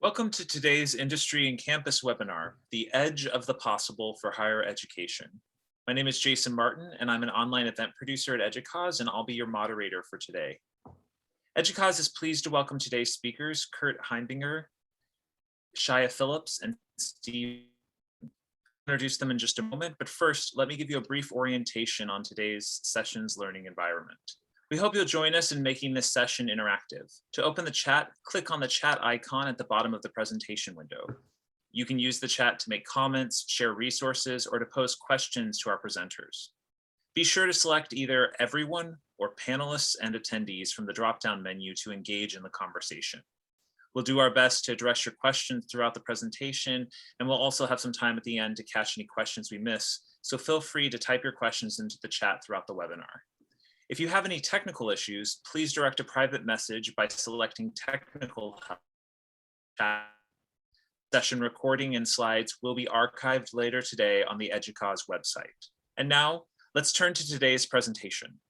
Welcome to today's Industry and Campus webinar, The Edge of the Possible for Higher Education. My name is Jason Martin, and I'm an online event producer at EDUCAUSE, and I'll be your moderator for today. EDUCAUSE is pleased to welcome today's speakers, Kurt Heimbigner, Shaya Phillips, and Steve. I'll introduce them in just a moment, but first, let me give you a brief orientation on today's session's learning environment. We hope you'll join us in making this session interactive. To open the chat, click on the chat icon at the bottom of the presentation window. You can use the chat to make comments, share resources, or to pose questions to our presenters. Be sure to select either everyone or panelists and attendees from the drop-down menu to engage in the conversation. We'll do our best to address your questions throughout the presentation, and we'll also have some time at the end to catch any questions we miss, so feel free to type your questions into the chat throughout the webinar. If you have any technical issues, please direct a private message by selecting technical help. Session recording and slides will be archived later today on the EDUCAUSE website. And now, let's turn to today's presentation.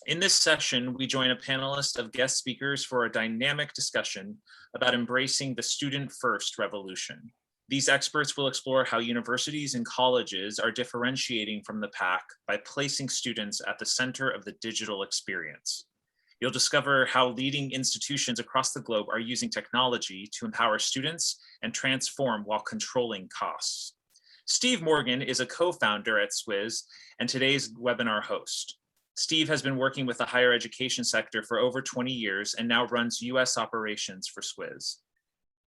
In this session, we join a panelist of guest speakers for a dynamic discussion about embracing the student-first revolution. These experts will explore how universities and colleges are differentiating from the pack by placing students at the center of the digital experience. You'll discover how leading institutions across the globe are using technology to empower students and transform while controlling costs. Steve Morgan is a co-founder at Squiz and today's webinar host. Steve has been working with the higher education sector for over 20 years and now runs US operations for Squiz.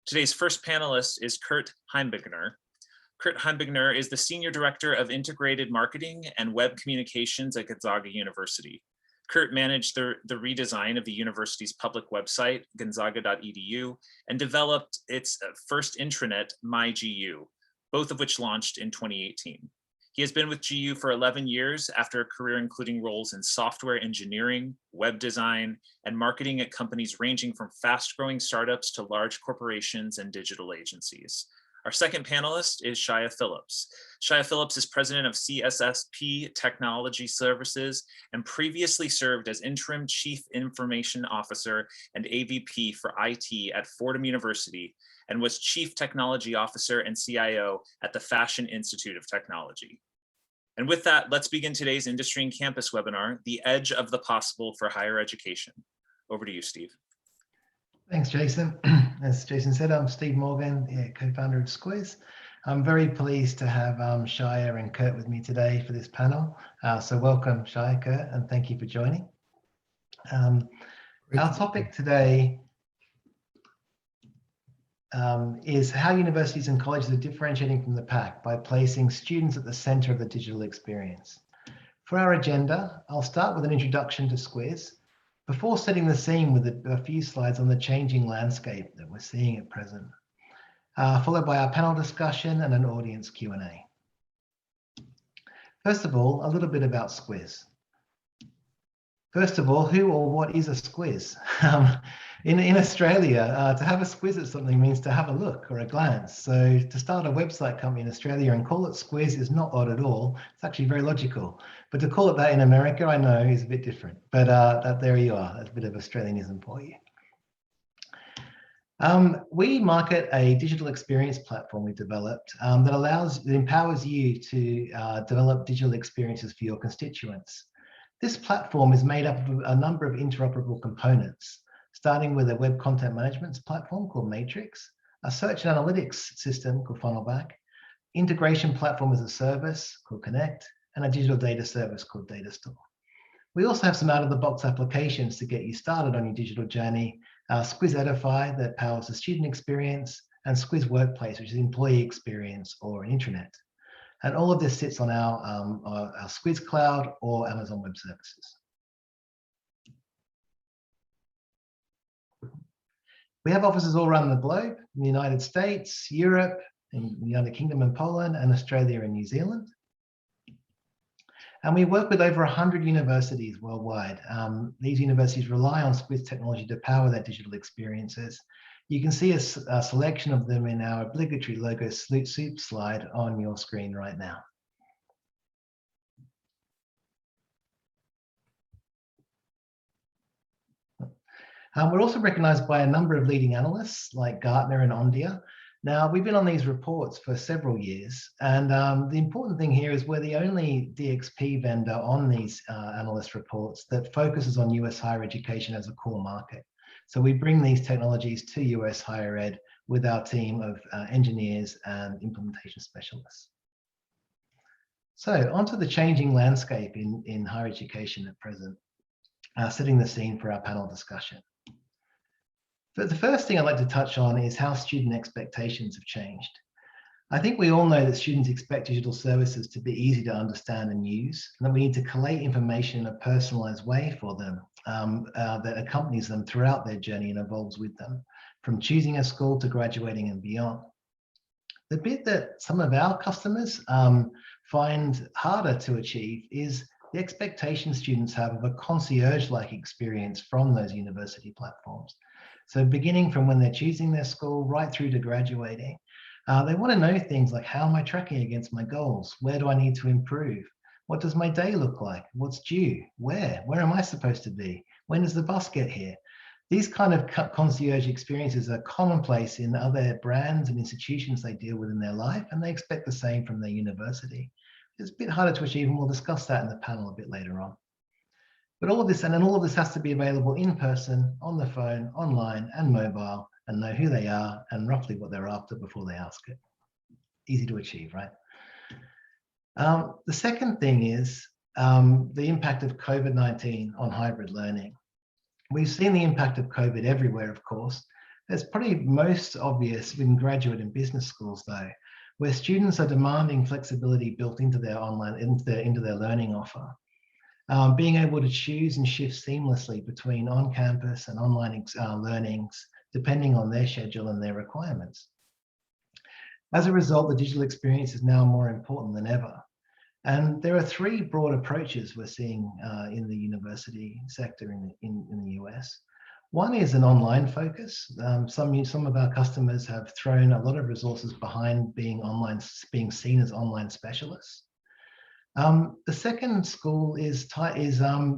Today's first panelist is Kurt Heimbigner. Kurt Heimbigner is the Senior Director of Integrated Marketing and Web Communications at Gonzaga University. Kurt managed the redesign of the university's public website, gonzaga.edu, and developed its first intranet, MyGU, both of which launched in 2018. He has been with GU for 11 years after a career including roles in software engineering, web design, and marketing at companies ranging from fast-growing startups to large corporations and digital agencies. Our second panelist is Shaya Phillips. Shaya Phillips is president of CSSP Technology Services and previously served as interim chief information officer and AVP for IT at Fordham University and was chief technology officer and CIO at the Fashion Institute of Technology. And with that, let's begin today's Industry and Campus webinar, The Edge of the Possible for Higher Education. Over to you, Steve. Thanks, Jason. As Jason said, I'm Steve Morgan, co-founder of Squiz. I'm very pleased to have Shaya and Kurt with me today for this panel. So welcome, Shaya, Kurt, and thank you for joining. Our topic today is how universities and colleges are differentiating from the pack by placing students at the center of the digital experience. For our agenda, I'll start with an introduction to Squiz before setting the scene with a few slides on the changing landscape that we're seeing at present, followed by our panel discussion and an audience Q&A. First of all, a little bit about Squiz. First of all, who or what is a Squiz? In Australia, to have a squiz at something means to have a look or a glance. So to start a website company in Australia and call it Squiz is not odd at all. It's actually very logical. But to call it that in America, I know, is a bit different. But there you are. That's a bit of Australianism for you. We market a digital experience platform we developed that empowers you to develop digital experiences for your constituents. This platform is made up of a number of interoperable components, starting with a web content management platform called Matrix, a search and analytics system called Funnelback, integration platform as a service called Connect, and a digital data service called Data Store. We also have some out-of-the-box applications to get you started on your digital journey, Squiz Edify that powers the student experience, and Squiz Workplace, which is employee experience or an intranet. And all of this sits on our Squiz Cloud or Amazon Web Services. We have offices all around the globe, in the United States, Europe, in the United Kingdom and Poland, and Australia and New Zealand. And we work with over 100 universities worldwide. These universities rely on Squiz technology to power their digital experiences. You can see a selection of them in our obligatory logo soup slide on your screen right now. We're also recognized by a number of leading analysts like Gartner and Ondia. Now, we've been on these reports for several years, and the important thing here is we're the only DXP vendor on these analyst reports that focuses on US higher education as a core market. So we bring these technologies to US higher ed with our team of engineers and implementation specialists. So onto the changing landscape in higher education at present, setting the scene for our panel discussion. But the first thing I'd like to touch on is how student expectations have changed. I think we all know that students expect digital services to be easy to understand and use, and that we need to collate information in a personalized way for them that accompanies them throughout their journey and evolves with them, from choosing a school to graduating and beyond. The bit that some of our customers find harder to achieve is the expectation students have of a concierge-like experience from those university platforms. So beginning from when they're choosing their school right through to graduating, they want to know things like, how am I tracking against my goals? Where do I need to improve? What does my day look like? What's due? Where am I supposed to be? When does the bus get here? These kind of concierge experiences are commonplace in other brands and institutions they deal with in their life, and they expect the same from their university. It's a bit harder to achieve, and we'll discuss that in the panel a bit later on. But all of this, and then all of this has to be available in person, on the phone, online, and mobile, and know who they are and roughly what they're after before they ask it. Easy to achieve, right? The second thing is the impact of COVID-19 on hybrid learning. We've seen the impact of COVID everywhere, of course. It's probably most obvious in graduate and business schools, though, where students are demanding flexibility built into their into their learning offer. Being able to choose and shift seamlessly between on-campus and online learnings, depending on their schedule and their requirements. As a result, the digital experience is now more important than ever. And there are three broad approaches we're seeing in the university sector in the US. One is an online focus. Some of our customers have thrown a lot of resources behind being seen as online specialists. The second school is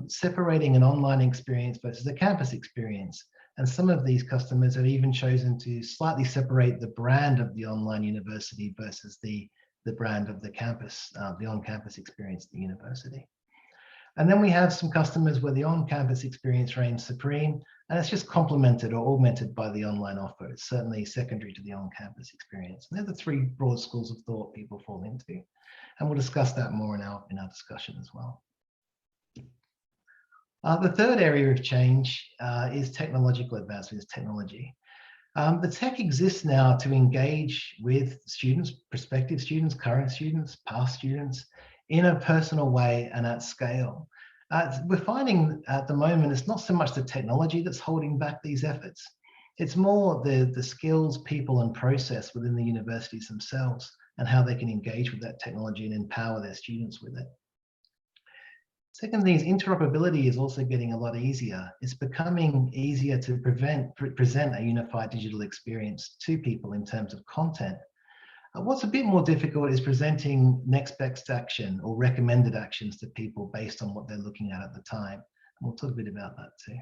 separating an online experience versus a campus experience. And some of these customers have even chosen to slightly separate the brand of the online university versus the brand of the campus, the on-campus experience at the university. And then we have some customers where the on-campus experience reigns supreme, and it's just complemented or augmented by the online offer. It's certainly secondary to the on-campus experience. And they're the three broad schools of thought people fall into. And we'll discuss that more in our discussion as well. The third area of change is technological advancement, is technology. The tech exists now to engage with students, prospective students, current students, past students, in a personal way and at scale. We're finding at the moment it's not so much the technology that's holding back these efforts. It's more the skills, people, and process within the universities themselves and how they can engage with that technology and empower their students with it. Second thing is interoperability is also getting a lot easier. It's becoming easier to present a unified digital experience to people in terms of content. What's a bit more difficult is presenting next best action or recommended actions to people based on what they're looking at the time. And we'll talk a bit about that too.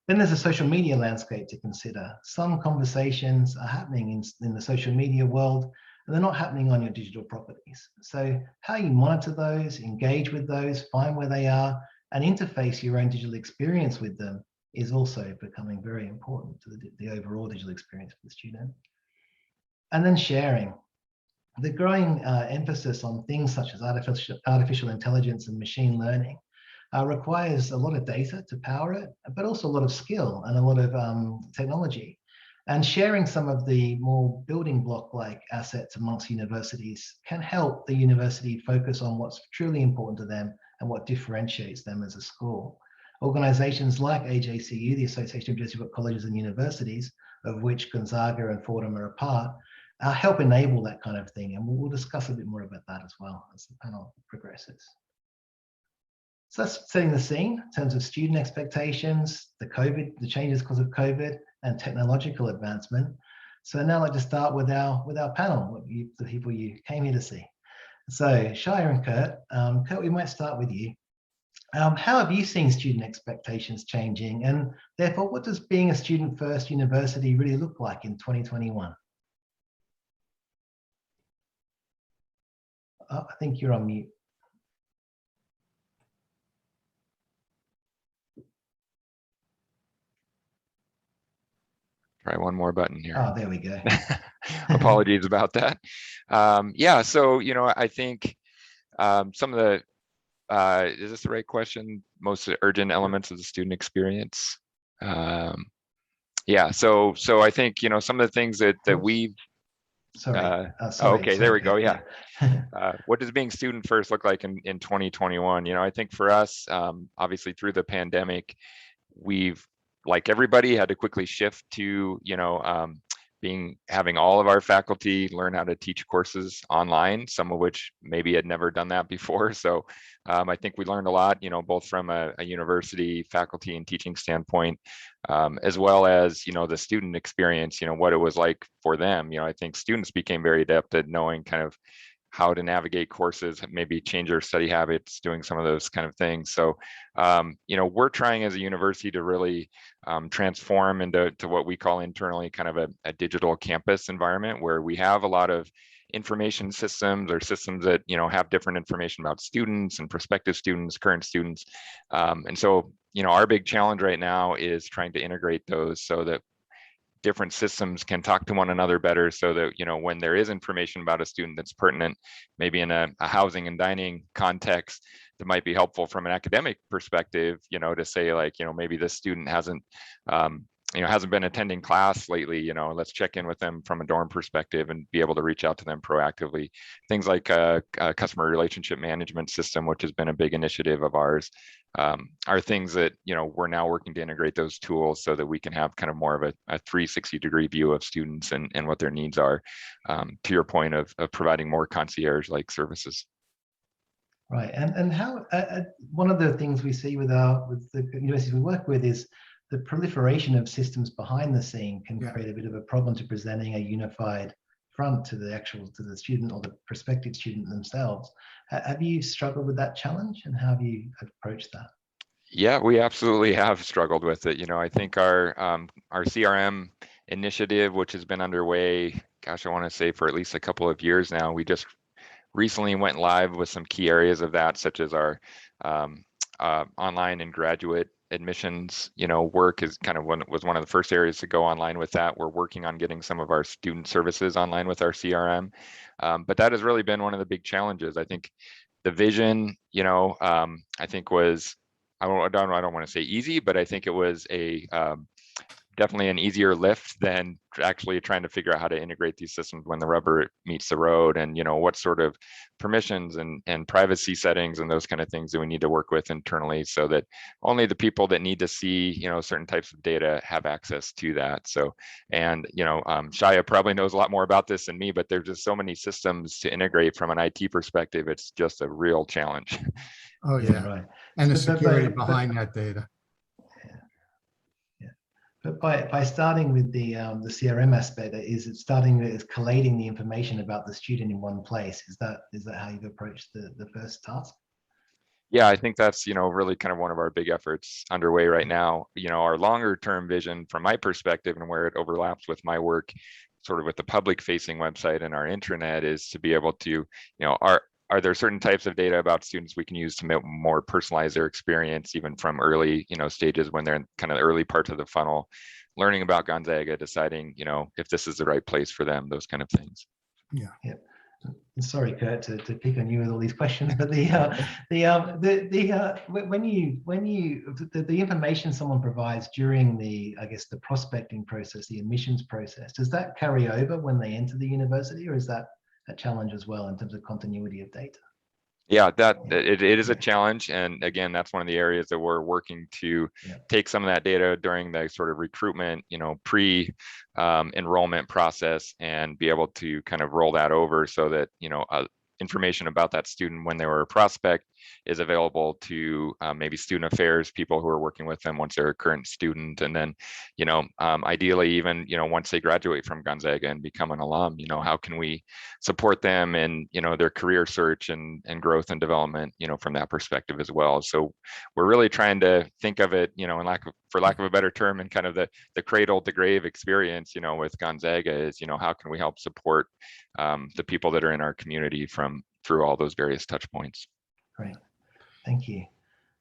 Then there's a social media landscape to consider. Some conversations are happening in the social media world, and they're not happening on your digital properties. So how you monitor those, engage with those, find where they are, and interface your own digital experience with them is also becoming very important to the overall digital experience for the student. And then sharing. The growing emphasis on things such as artificial intelligence and machine learning requires a lot of data to power it, but also a lot of skill and a lot of technology. And sharing some of the more building block-like assets amongst universities can help the university focus on what's truly important to them and what differentiates them as a school. Organizations like AJCU, the Association of Jesuit Colleges and Universities, of which Gonzaga and Fordham are a part, help enable that kind of thing. And we'll discuss a bit more about that as well as the panel progresses. So that's setting the scene in terms of student expectations, the changes because of COVID, and technological advancement. So now I'd like to start with our panel, the people you came here to see. So Shaya and Kurt, we might start with you. How have you seen student expectations changing? And therefore, what does being a student-first university really look like in 2021? Oh, I think you're on mute. Try one more button here. Oh, there we go. Apologies about that. Yeah, so, I think some of the, is this the right question? Most urgent elements of the student experience. Yeah, so I think, some of the things that we've, sorry. okay, there we go. Yeah. What does being student first look like in 2021? I think for us, obviously through the pandemic, we've, like everybody, had to quickly shift to, having all of our faculty learn how to teach courses online, some of which maybe had never done that before. So I think we learned a lot, both from a university faculty and teaching standpoint, as well as, the student experience, what it was like for them. I think students became very adept at knowing kind of how to navigate courses, maybe change their study habits, doing some of those kind of things. So, we're trying as a university to really transform into what we call internally kind of a digital campus environment, where we have a lot of information systems, or systems that have different information about students and prospective students, current students. And so, our big challenge right now is trying to integrate those so that different systems can talk to one another better, so that when there is information about a student that's pertinent, maybe in a housing and dining context, that might be helpful from an academic perspective, to say, like, maybe this student hasn't been attending class lately, let's check in with them from a dorm perspective and be able to reach out to them proactively. Things like a customer relationship management system, which has been a big initiative of ours, are things that, we're now working to integrate those tools so that we can have kind of more of a 360-degree view of students and what their needs are, to your point of providing more concierge-like services. Right, and how one of the things we see with the universities we work with is the proliferation of systems behind the scene can create a bit of a problem to presenting a unified front to the student or the prospective student themselves. Have you struggled with that challenge, and how have you approached that? Yeah, we absolutely have struggled with it. I think our CRM initiative, which has been underway, gosh, I want to say for at least a couple of years now, we just recently went live with some key areas of that, such as our online and graduate admissions, work is kind of was one of the first areas to go online with that. We're working on getting some of our student services online with our CRM. But that has really been one of the big challenges. I think the vision, I think was, I don't want to say easy, but I think it was definitely an easier lift than actually trying to figure out how to integrate these systems when the rubber meets the road, and what sort of permissions and privacy settings and those kind of things that we need to work with internally, so that only the people that need to see certain types of data have access to that. So, and Shaya probably knows a lot more about this than me, but there's just so many systems to integrate from an IT perspective. It's just a real challenge. Oh yeah, right. And the security behind that data. But by starting with the CRM aspect, is it starting with collating the information about the student in one place? Is that how you've approached the first task? Yeah, I think that's really kind of one of our big efforts underway right now. Our longer term vision, from my perspective, and where it overlaps with my work, sort of with the public facing website and our intranet, is to be able to, are there certain types of data about students we can use to more personalize their experience, even from early, stages when they're in kind of the early parts of the funnel, learning about Gonzaga, deciding, if this is the right place for them, those kind of things. Yeah. Sorry, Kurt, to pick on you with all these questions, but the information someone provides during the prospecting process, the admissions process, does that carry over when they enter the university, or is that a challenge as well in terms of continuity of data? Yeah, it is a challenge, and again, that's one of the areas that we're working to take some of that data during the sort of recruitment, pre enrollment process, and be able to kind of roll that over so that information about that student when they were a prospect is available to maybe student affairs people who are working with them once they're a current student, and then, you know, ideally even, you know, once they graduate from Gonzaga and become an alum, you know, how can we support them in, you know, their career search and growth and development, you know, from that perspective as well. So we're really trying to think of it, you know, for lack of a better term, and kind of the cradle to grave experience, you know, with Gonzaga is, you know, how can we help support the people that are in our community through all those various touch points. Great, thank you.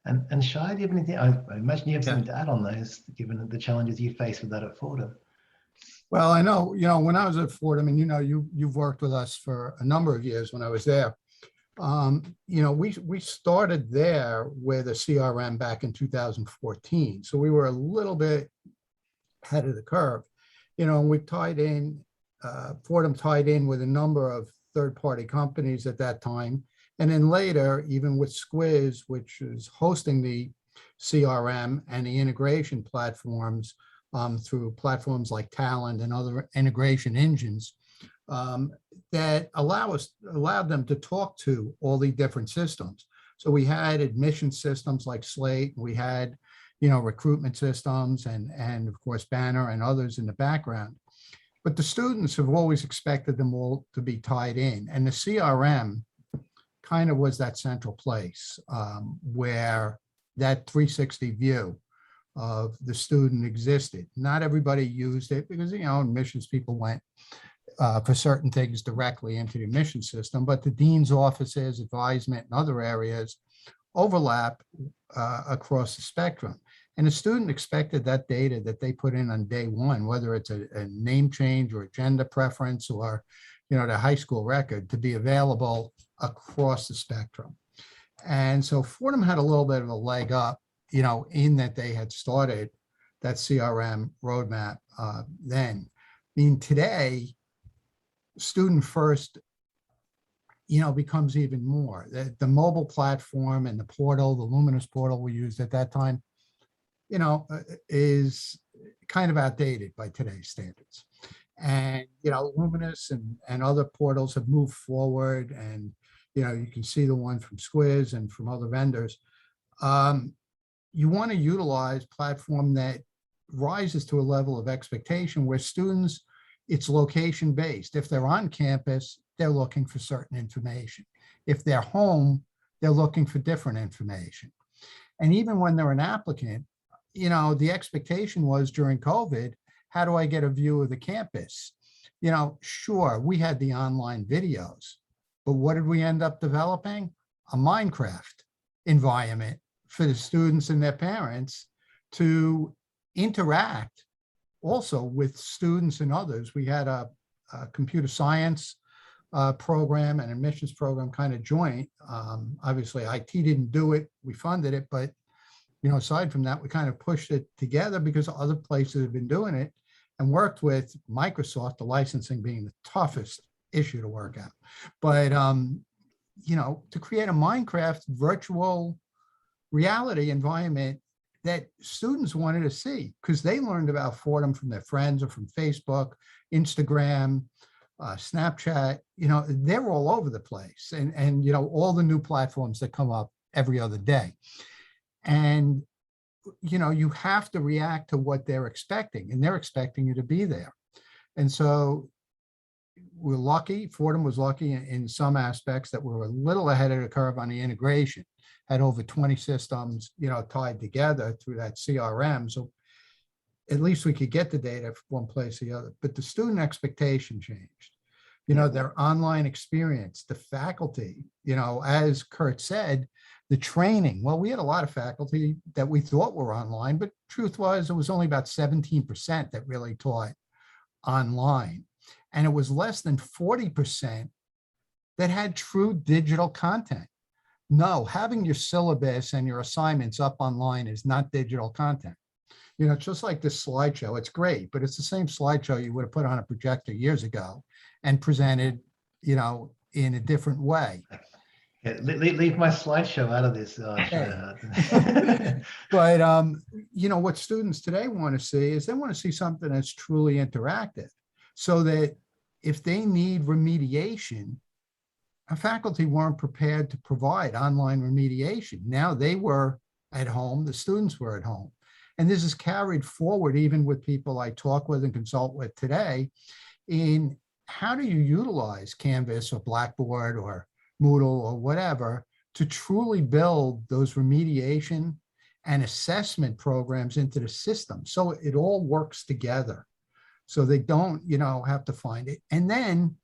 And Shai, do you have anything? I imagine you have something to add on those, given the challenges you face with that at Fordham. Well, I know, you know, when I was at Fordham, and you know, you've worked with us for a number of years when I was there. You know, we started there with a CRM back in 2014. So we were a little bit ahead of the curve, you know, and we tied in, Fordham tied in with a number of third-party companies at that time. And then later, even with Squiz, which is hosting the CRM and the integration platforms through platforms like Talent and other integration engines, that allowed them to talk to all the different systems. So we had admission systems like Slate, we had, you know, recruitment systems and of course Banner and others in the background. But the students have always expected them all to be tied in, and the CRM kind of was that central place where that 360 view of the student existed. Not everybody used it because, you know, admissions people went for certain things directly into the admission system, but the dean's offices, advisement, and other areas overlap across the spectrum. And the student expected that data that they put in on day one, whether it's a name change or a gender preference or, you know, the high school record, to be available across the spectrum. And so Fordham had a little bit of a leg up, you know, in that they had started that CRM roadmap then. I mean, today, student first, you know, becomes even more. The mobile platform and the portal, the Luminous portal we used at that time, you know, is kind of outdated by today's standards. And, you know, Luminous and other portals have moved forward, and, you know, you can see the one from Squiz and from other vendors. You want to utilize platform that rises to a level of expectation where students, it's location based. If they're on campus, they're looking for certain information. If they're home, they're looking for different information. And even when they're an applicant, you know, the expectation was during COVID, how do I get a view of the campus? You know, sure, we had the online videos, but what did we end up developing? A Minecraft environment for the students and their parents to interact also with students and others. We had a computer science program and admissions program kind of joint. Obviously, IT didn't do it. We funded it, but, you know, aside from that, we kind of pushed it together because other places have been doing it, and worked with Microsoft, the licensing being the toughest issue to work out. But, you know, to create a Minecraft virtual reality environment that students wanted to see, because they learned about Fordham from their friends or from Facebook, Instagram, Snapchat, you know, they're all over the place. And, you know, all the new platforms that come up every other day. And, you know, you have to react to what they're expecting, and they're expecting you to be there. And so we're lucky, Fordham was lucky in some aspects that we're a little ahead of the curve on the integration, had over 20 systems, you know, tied together through that CRM. So at least we could get the data from one place or the other, but the student expectation changed. You know, their online experience, the faculty, you know, as Kurt said, the training. Well, we had a lot of faculty that we thought were online, but truth was it was only about 17% that really taught online. And it was less than 40% that had true digital content. No, having your syllabus and your assignments up online is not digital content. You know, it's just like this slideshow. It's great, but it's the same slideshow you would have put on a projector years ago and presented, you know, in a different way. Yeah, leave my slideshow out of this. But, you know, what students today want to see is they want to see something that's truly interactive, so that if they need remediation, our faculty weren't prepared to provide online remediation. Now they were at home, the students were at home. And this is carried forward even with people I talk with and consult with today in how do you utilize Canvas or Blackboard or Moodle or whatever to truly build those remediation and assessment programs into the system so it all works together. So they don't, have to find it. And then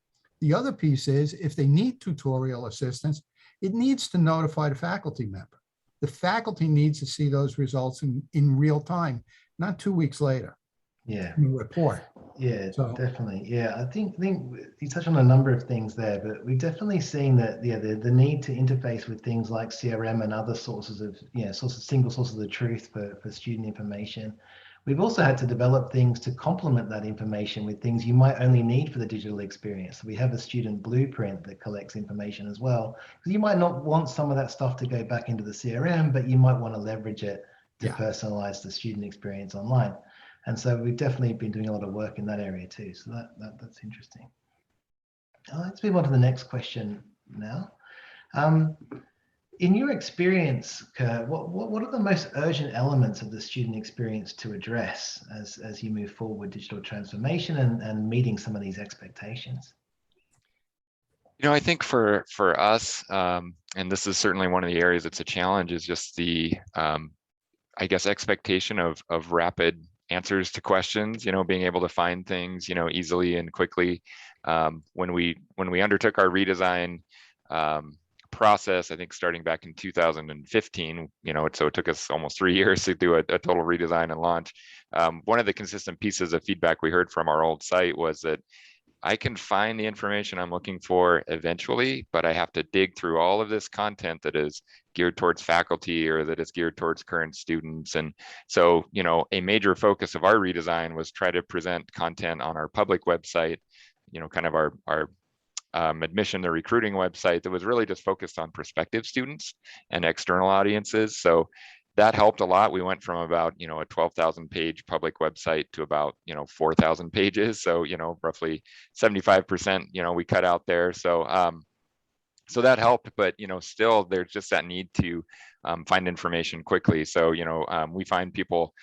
the other piece is if they need tutorial assistance, it needs to notify the faculty member. The faculty needs to see those results in real time, not 2 weeks later. Yeah. In the report. Yeah, So, definitely. Yeah, I think you touched on a number of things there, but we've definitely seen that, the need to interface with things like CRM and other sources of, single sources of truth for student information. We've also had to develop things to complement that information with things you might only need for the digital experience. We have a student blueprint that collects information as well, because you might not want some of that stuff to go back into the CRM, but you might want to leverage it to personalize the student experience online. And so we've definitely been doing a lot of work in that area too. So that's interesting. Let's move on to the next question now. In your experience, Kurt, what are the most urgent elements of the student experience to address as you move forward with digital transformation and meeting some of these expectations? I think for us, and this is certainly one of the areas that's a challenge, is just the, I guess, expectation of rapid answers to questions, being able to find things, easily and quickly. When we undertook our redesign process, I think starting back in 2015, so it took us almost 3 years to do a total redesign and launch. One of the consistent pieces of feedback we heard from our old site was that I can find the information I'm looking for eventually, but I have to dig through all of this content that is geared towards faculty or that is geared towards current students. And so, a major focus of our redesign was try to present content on our public website, kind of our admission to recruiting website that was really just focused on prospective students and external audiences. So that helped a lot. We went from about, a 12,000 page public website to about, 4,000 pages. So, roughly 75%, we cut out there. So, so that helped, but, still there's just that need to find information quickly. So, we find people,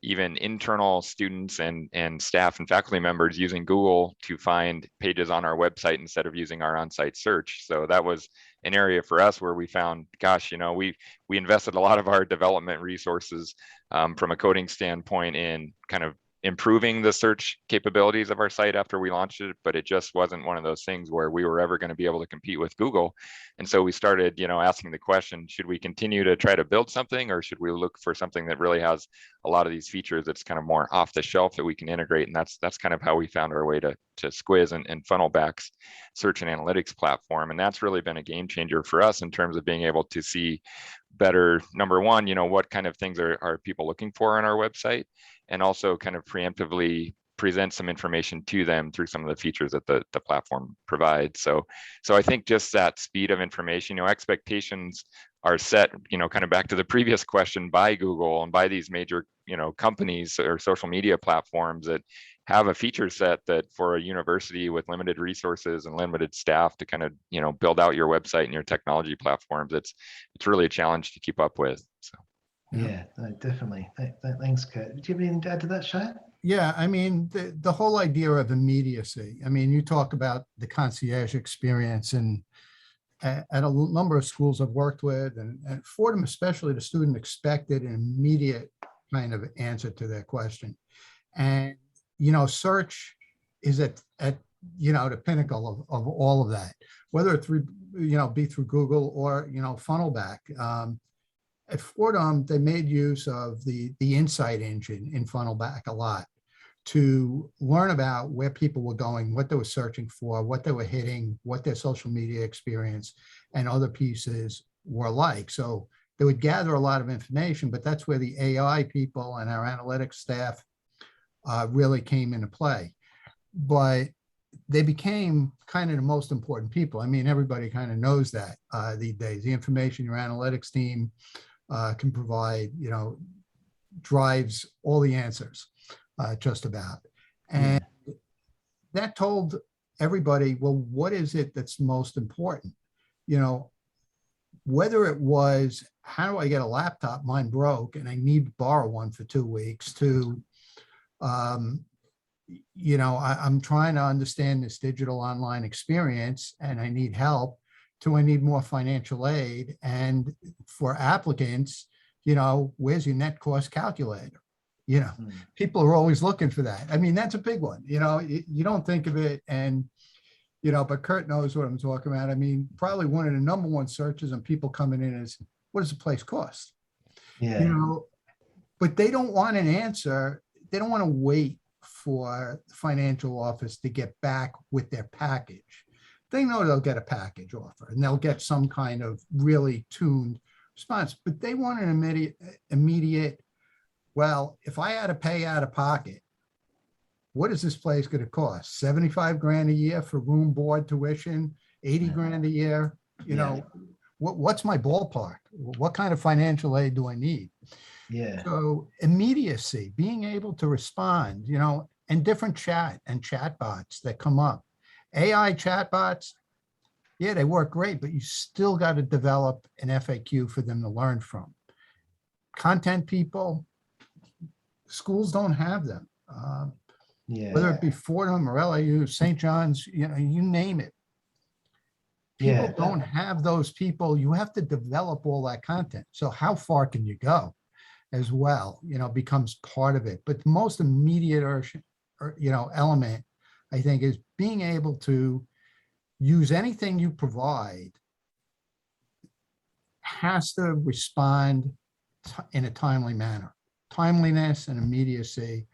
even internal students and staff and faculty members, using Google to find pages on our website instead of using our on-site search. So that was an area for us where we found, gosh, we invested a lot of our development resources from a coding standpoint in kind of improving the search capabilities of our site after we launched it, but it just wasn't one of those things where we were ever going to be able to compete with Google. And so we started, asking the question, should we continue to try to build something, or should we look for something that really has a lot of these features that's kind of more off the shelf that we can integrate? And that's kind of how we found our way to Squiz and Funnelback's search and analytics platform. And that's really been a game changer for us in terms of being able to see better, number one, what kind of things are people looking for on our website, and also kind of preemptively present some information to them through some of the features that the platform provides. So I think just that speed of information, expectations are set, kind of back to the previous question, by Google and by these major, companies or social media platforms that have a feature set that for a university with limited resources and limited staff to kind of, build out your website and your technology platforms, it's really a challenge to keep up with. So. Yeah, definitely. Thanks, Kurt. Do you have anything to add to that, Shaya? Yeah, I mean, the whole idea of immediacy. I mean, you talk about the concierge experience, and at a number of schools I've worked with, and Fordham especially, the student expected an immediate kind of answer to their question. And, search is at the pinnacle of all of that, whether it through, be through Google or, Funnelback. At Fordham, they made use of the insight engine in Funnelback a lot to learn about where people were going, what they were searching for, what they were hitting, what their social media experience and other pieces were like. So they would gather a lot of information, but that's where the AI people and our analytics staff really came into play. But they became kind of the most important people. I mean, everybody kind of knows that these days. The information your analytics team can provide, drives all the answers, just about. And that told everybody, well, what is it that's most important? you know, whether it was, how do I get a laptop? Mine broke and I need to borrow one for 2 weeks, to, you know, I'm trying to understand this digital online experience and I need help, to I need more financial aid. And for applicants, you know, where's your net cost calculator? You know, people are always looking for that. I mean, that's a big one. You know, you don't think of it, and, you know, but Kurt knows what I'm talking about. I mean, probably one of the number one searches on people coming in is, what does the place cost? Yeah. You know, but they don't want an answer. They don't want to wait for the financial office to get back with their package. They know they'll get a package offer and they'll get some kind of really tuned response, but they want an immediate, well, if I had to pay out of pocket, what is this place going to cost? 75 grand a year for room, board, tuition, 80 grand a year? You know, what's my ballpark? What kind of financial aid do I need? Yeah. So immediacy, being able to respond, you know, and different chat and chat bots that come up. AI chatbots, yeah, they work great, but you still got to develop an FAQ for them to learn from. Content people, schools don't have them. Whether it be Fordham or LAU, St. John's, you know, you name it. People don't have those people. You have to develop all that content. So how far can you go as well, you know, becomes part of it. But the most immediate or you know, element, I think, is being able to use anything you provide has to respond in a timely manner. Timeliness and immediacy.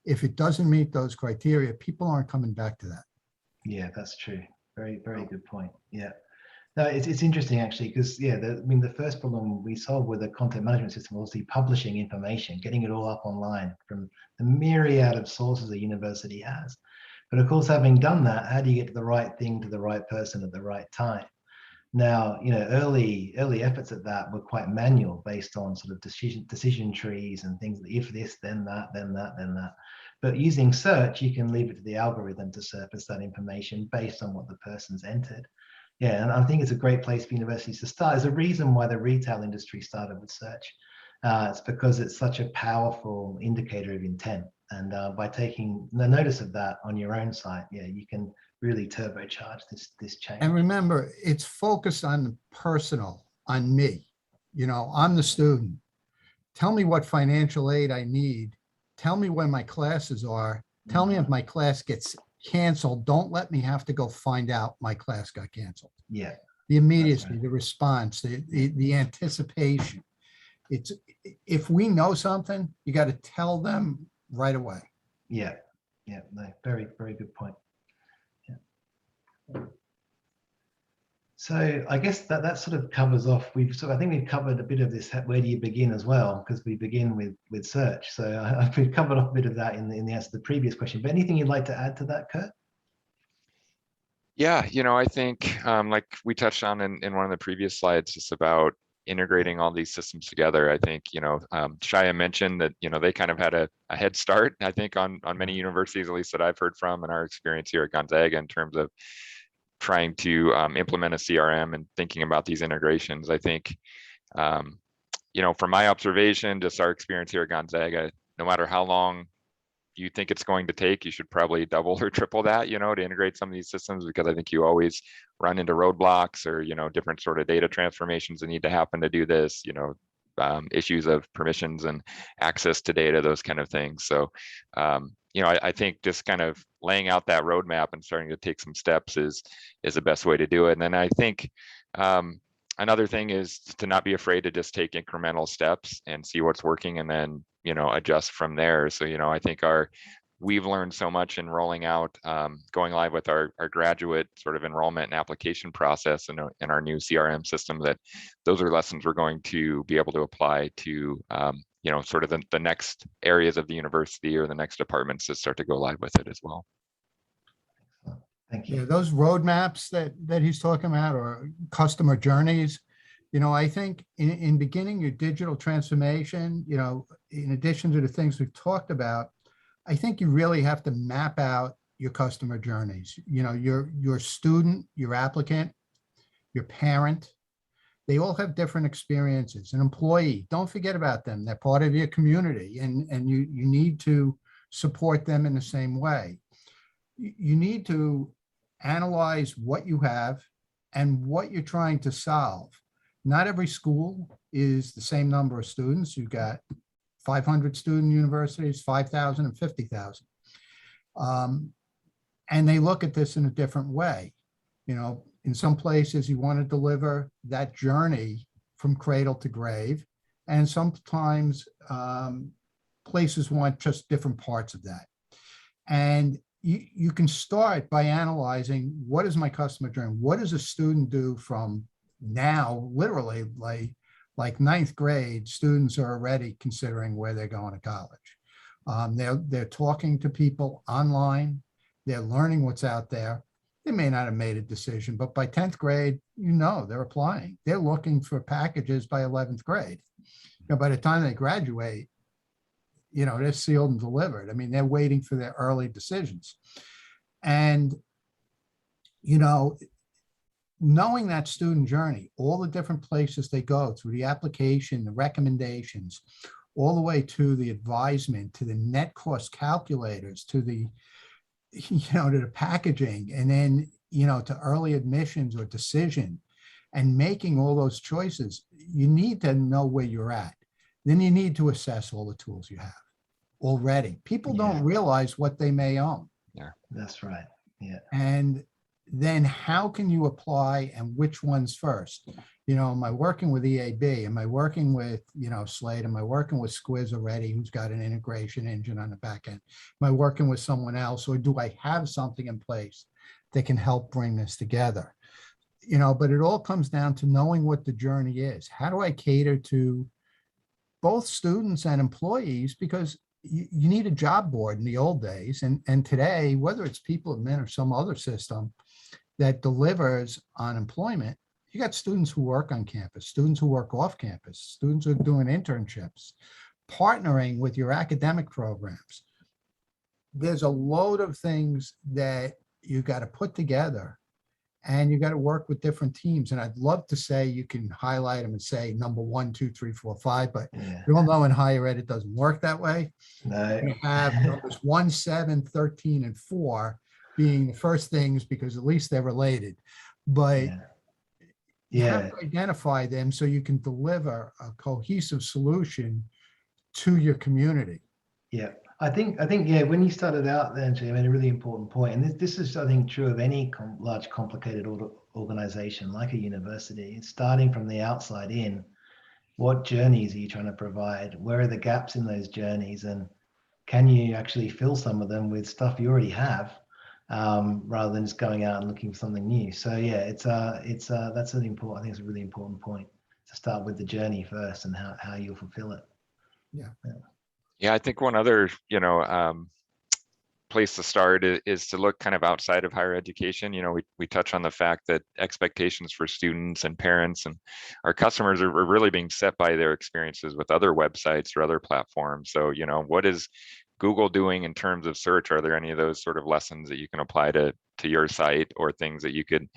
If it doesn't meet those criteria, people aren't coming back to that. Yeah, that's true. Very, very good point. Yeah. No, it's interesting actually, because I mean, the first problem we solved with the content management system was the publishing information, getting it all up online from the myriad of sources a university has. But of course, having done that, how do you get to the right thing to the right person at the right time? Now, you know, early efforts at that were quite manual, based on sort of decision trees and things. If this, then that, then that, then that. But using search, you can leave it to the algorithm to surface that information based on what the person's entered. Yeah, and I think it's a great place for universities to start. There's a reason why the retail industry started with search. It's because it's such a powerful indicator of intent. And by taking the notice of that on your own site, you can really turbocharge this change. And remember, it's focused on the personal, on me. You know, I'm the student. Tell me what financial aid I need. Tell me when my classes are. Tell me if my class gets canceled. Don't let me have to go find out my class got canceled. Yeah. The immediacy, right. The response, the anticipation. It's, if we know something, you got to tell them right away. Yeah. Yeah. No, very, very good point. Yeah. So I guess that sort of covers off. I think we've covered a bit of this. Where do you begin as well? Because we begin with search. So we've covered off a bit of that in the answer to the previous question. But anything you'd like to add to that, Kurt? Yeah, you know, I think like we touched on in one of the previous slides, just about integrating all these systems together. I think, you know, Shaya mentioned that, you know, they kind of had a head start, I think, on many universities, at least that I've heard from in our experience here at Gonzaga, in terms of trying to implement a CRM and thinking about these integrations. I think, you know, from my observation, just our experience here at Gonzaga, no matter how long you think it's going to take, you should probably double or triple that, you know, to integrate some of these systems, because I think you always run into roadblocks or, you know, different sort of data transformations that need to happen to do this, you know, issues of permissions and access to data, those kind of things. So, you know, I think just kind of laying out that roadmap and starting to take some steps is the best way to do it. And then I think another thing is to not be afraid to just take incremental steps and see what's working, and then, you know, adjust from there. So, you know, I think we've learned so much in rolling out, going live with our graduate sort of enrollment and application process in our new CRM system, that those are lessons we're going to be able to apply to, you know, sort of the next areas of the university or the next departments to start to go live with it as well. Thank you. Yeah, those roadmaps that he's talking about, or customer journeys, you know, I think in beginning your digital transformation, you know, in addition to the things we've talked about, I think you really have to map out your customer journeys. You know, your student, your applicant, your parent. They all have different experiences. An employee, don't forget about them. They're part of your community, and you need to support them in the same way. You need to analyze what you have and what you're trying to solve. Not every school is the same number of students. You've got 500 student universities, 5,000 and 50,000. And they look at this in a different way. You know, in some places you want to deliver that journey from cradle to grave. And sometimes places want just different parts of that. And you can start by analyzing, what is my customer journey? What does a student do from now, literally like ninth grade, students are already considering where they're going to college. They're talking to people online. They're learning what's out there. They may not have made a decision, but by 10th grade, you know, they're applying. They're looking for packages by 11th grade. You know, by the time they graduate, you know, they're sealed and delivered. I mean, they're waiting for their early decisions. And, you know, knowing that student journey, all the different places they go through, the application, the recommendations, all the way to the advisement, to the net cost calculators, to the, you know, to the packaging, and then, you know, to early admissions or decision, and making all those choices, you need to know where you're at. Then you need to assess all the tools you have already. People don't realize what they may own. Yeah, That's right. Yeah. And then how can you apply, and which ones first? You know, am I working with EAB? Am I working with, you know, Slate? Am I working with Squiz already, who's got an integration engine on the back end? Am I working with someone else, or do I have something in place that can help bring this together? You know, but it all comes down to knowing what the journey is. How do I cater to both students and employees? Because you need a job board in the old days. And today, whether it's People Admin or some other system that delivers on employment, you got students who work on campus, students who work off campus, students who are doing internships, partnering with your academic programs. There's a load of things that you got to put together, and you got to work with different teams. And I'd love to say you can highlight them and say number 1, 2, 3, 4, 5, but you all know in higher ed, it doesn't work that way. No. You have numbers 1, 7, 13, and 4 being the first things, because at least they're related. But you have to identify them so you can deliver a cohesive solution to your community. Yeah. I think, yeah, when you started out there, Jay, made a really important point. And this is, I think, true of any large, complicated organization like a university. It's starting from the outside in. What journeys are you trying to provide? Where are the gaps in those journeys? And can you actually fill some of them with stuff you already have, rather than just going out and looking for something new? So yeah, that's an important, I think it's a really important point, to start with the journey first and how you'll fulfill it. Yeah, I think one other, you know, place to start is to look kind of outside of higher education. You know, we touch on the fact that expectations for students and parents and our customers are really being set by their experiences with other websites or other platforms. So, you know, what is Google doing in terms of search? Are there any of those sort of lessons that you can apply to your site, or things that you could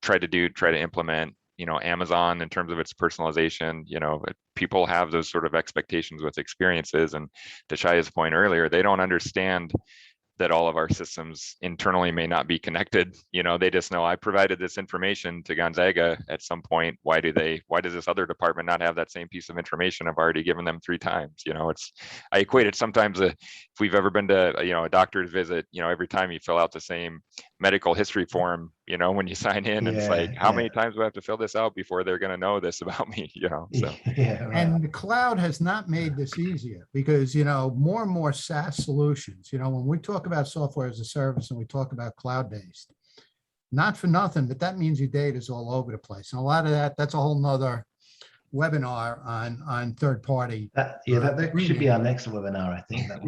try to implement? You know, Amazon in terms of its personalization, you know, people have those sort of expectations with experiences. And to Shaya's point earlier, they don't understand that all of our systems internally may not be connected. You know, they just know I provided this information to Gonzaga at some point. Why does this other department not have that same piece of information? I've already given them 3 times. You know, I equate it sometimes, if we've ever been to, you know, a doctor's visit, you know, every time you fill out the same medical history form, you know, when you sign in, and it's like, how many times do I have to fill this out before they're going to know this about me, you know? So And the cloud has not made this easier, because, you know, more and more SaaS solutions, you know, when we talk about software as a service and we talk about cloud-based, not for nothing, but that means your data is all over the place. And a lot of that's a whole nother webinar on third party. That should be our next webinar, I think. That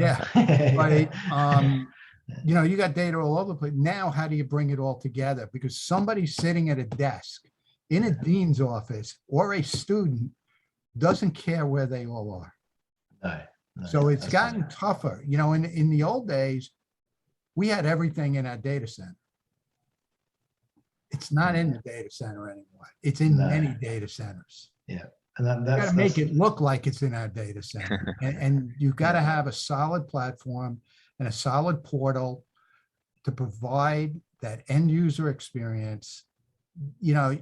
You know, you got data all over the place. Now, how do you bring it all together? Because somebody's sitting at a desk in a dean's office, or a student doesn't care where they all are. No, so it's gotten tougher. You know, in the old days, we had everything in our data center. it's not in the data center anymore. It's in many data centers. Yeah. And You got to make it look like it's in our data center. And you've got to have a solid platform and a solid portal to provide that end user experience. You know,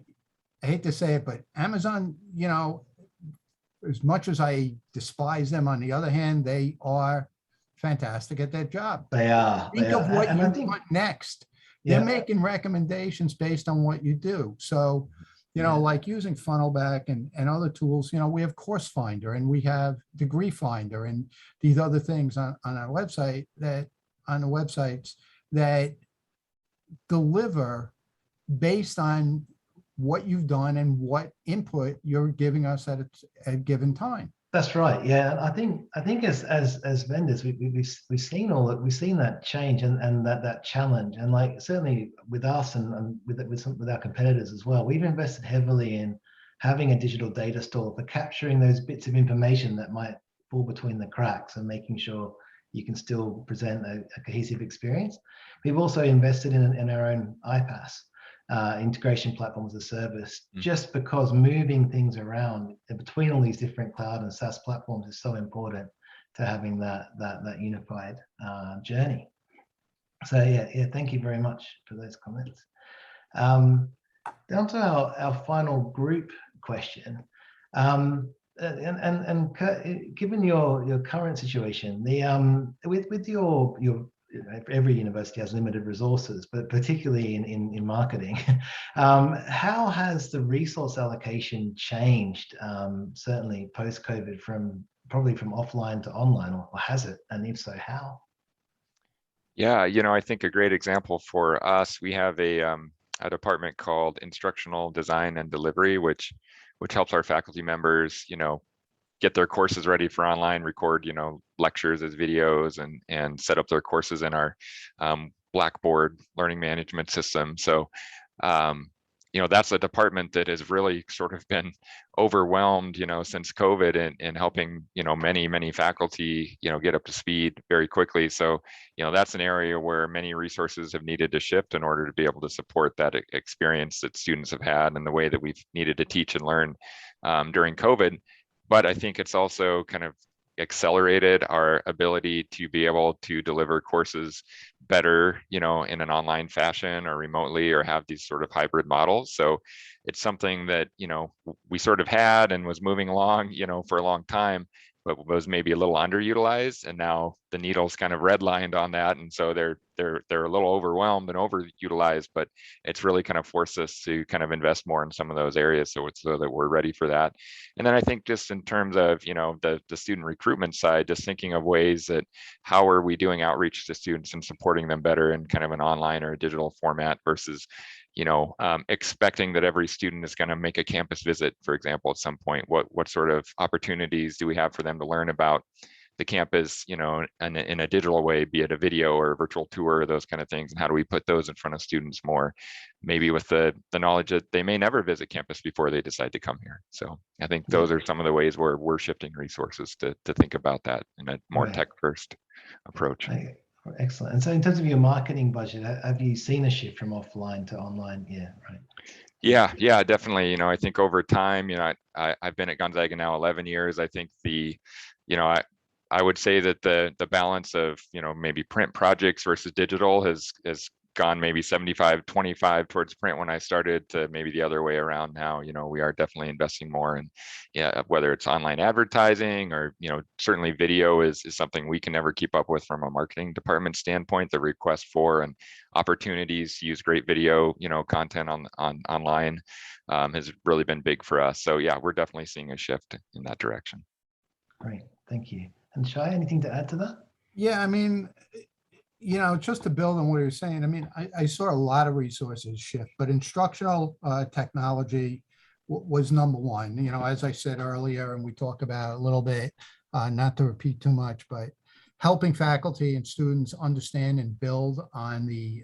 I hate to say it, but Amazon, you know, as much as I despise them, on the other hand, they are fantastic at their job. They are. Think of what And you I think, want next. yeah. They're making recommendations based on what you do. So, you know, like using Funnelback and other tools, you know, we have Course Finder and we have Degree Finder and these other things on our website on the websites that deliver based on what you've done and what input you're giving us at a given time. That's right. Yeah, I think as vendors, we've seen all that. We've seen that change and that challenge, and like certainly with us and with our competitors as well. We've invested heavily in having a digital data store for capturing those bits of information that might fall between the cracks and making sure you can still present a cohesive experience. We've also invested in our own iPaaS. Integration platform as a service, just because moving things around between all these different cloud and SaaS platforms is so important to having that unified journey. So yeah, thank you very much for those comments. Down to our final group question. And Kurt, given your current situation, with your every university has limited resources, but particularly in marketing, how has the resource allocation changed, certainly post-COVID, probably from offline to online, or has it? And if so, how? Yeah, you know, I think a great example for us, we have a department called Instructional Design and Delivery, which helps our faculty members, you know, get their courses ready for online, record, you know, lectures as videos and set up their courses in our Blackboard learning management system. So, you know, that's a department that has really sort of been overwhelmed, you know, since COVID in helping, you know, many faculty, you know, get up to speed very quickly. So, you know, that's an area where many resources have needed to shift in order to be able to support that experience that students have had and the way that we've needed to teach and learn during COVID. But I think it's also kind of accelerated our ability to be able to deliver courses better, you know, in an online fashion or remotely, or have these sort of hybrid models. So it's something that, you know, we sort of had and was moving along, you know, for a long time, but was maybe a little underutilized. And now the needle's kind of redlined on that. And so they're a little overwhelmed and overutilized, but it's really kind of forced us to kind of invest more in some of those areas so that we're ready for that. And then I think just in terms of, you know, the student recruitment side, just thinking of ways that how are we doing outreach to students and supporting them better in kind of an online or a digital format versus, you know, expecting that every student is going to make a campus visit, for example, at some point. What sort of opportunities do we have for them to learn about the campus, you know, in a digital way, be it a video or a virtual tour, those kind of things, and how do we put those in front of students more, maybe with the knowledge that they may never visit campus before they decide to come here. So I think those are some of the ways where we're shifting resources to think about that in a more tech first approach. Excellent. And so in terms of your marketing budget, have you seen a shift from offline to online? Yeah, right. Yeah, definitely. You know, I think over time, you know, I've been at Gonzaga now 11 years. I think I would say that the balance of, you know, maybe print projects versus digital has gone maybe 75-25 towards print when I started, to maybe the other way around now. You know, we are definitely investing more in, yeah, whether it's online advertising or, you know, certainly video is something we can never keep up with from a marketing department standpoint. The request for and opportunities to use great video, you know, content online has really been big for us. So yeah, we're definitely seeing a shift in that direction. Great, thank you. And Shaya, anything to add to that? Yeah, I mean, you know, just to build on what you're saying, I mean, I saw a lot of resources shift, but instructional technology was number one. You know, as I said earlier, and we talked about it a little bit, not to repeat too much, but helping faculty and students understand and build on the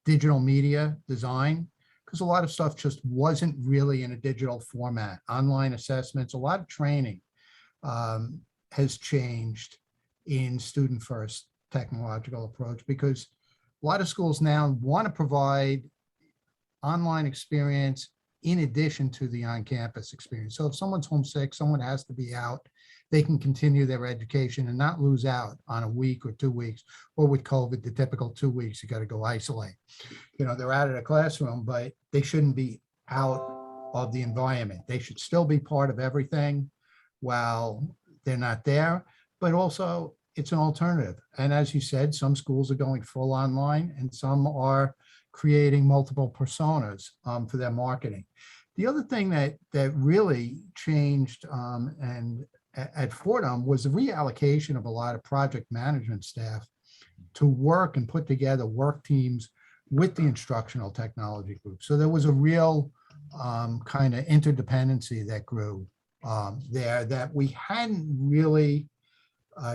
digital media design, because a lot of stuff just wasn't really in a digital format. Online assessments, a lot of training has changed in student first technological approach, because a lot of schools now want to provide online experience in addition to the on-campus experience. So if someone's homesick, someone has to be out, they can continue their education and not lose out on a week or 2 weeks, or with COVID, the typical 2 weeks, you got to go isolate. They're out of the classroom, but they shouldn't be out of the environment. They should still be part of everything while they're not there, but also it's an alternative. And as you said, some schools are going full online and some are creating multiple personas for their marketing. The other thing that really changed and at Fordham was the reallocation of a lot of project management staff to work and put together work teams with the instructional technology group. So there was a real kind of interdependency that grew there that we hadn't really